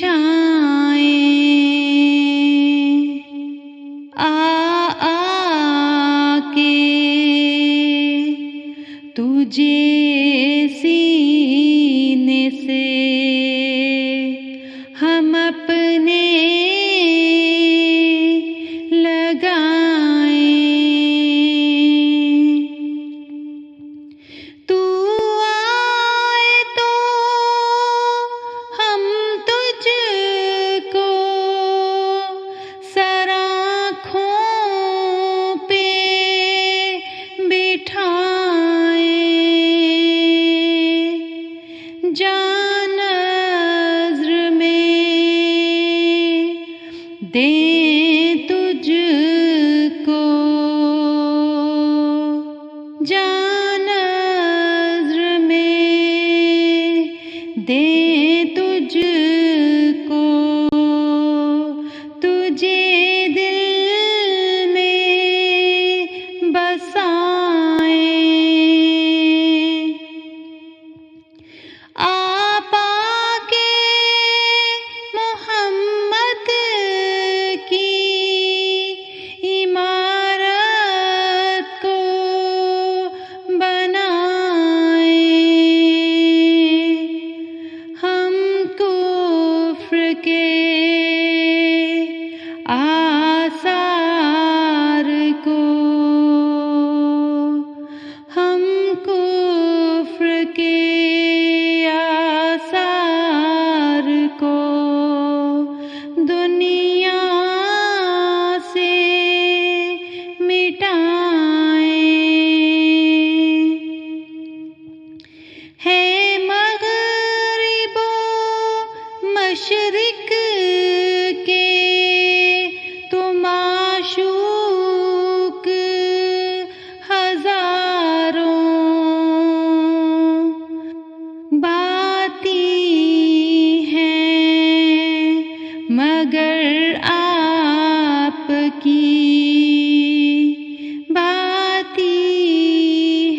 बिछाए आके तुझे सीने से हम अपने लगाए। तू आए तो हम तुझको सराखों पे बिठाए, जान नज़्र में दे तुझको, जान नज़्र में दे तुझको, तुझे दिल में बसाए। आपा के मोहम्मद की इमारत को बनाए, हम कुफ्र के आसार को, हम कुफ्र के आसार को दुनिया से मिटाए। है मग़रिबो मशरिक़ के तुम आशूक़ हज़ारों, बाती हैं मगर आपकी, बाती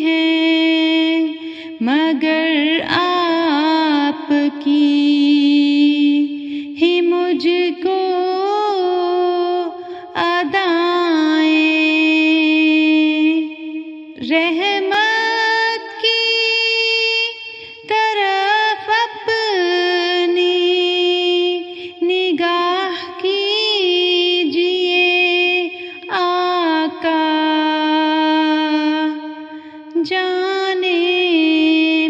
हैं मगर आपकी ही मुझको अदाएं। रहमत की तरफ अपनी निगाह कीजिए आका, जाने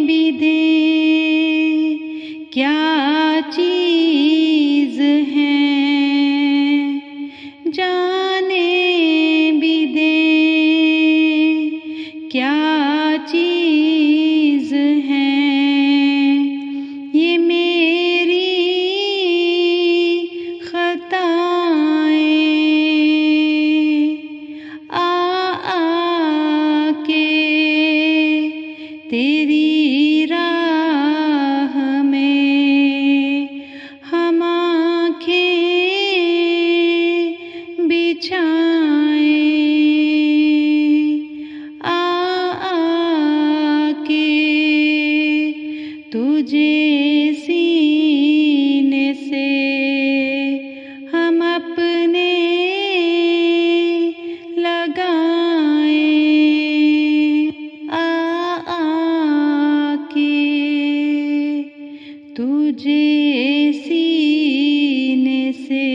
भी दे क्या चीज़ है, जाने भी दे क्या चीज़ है। ये मेरी खताएं आके तेरी राह में हम आँखें बिछाए, आके तुझे सीने से हम अपने लगाए, आके तुझे सीने से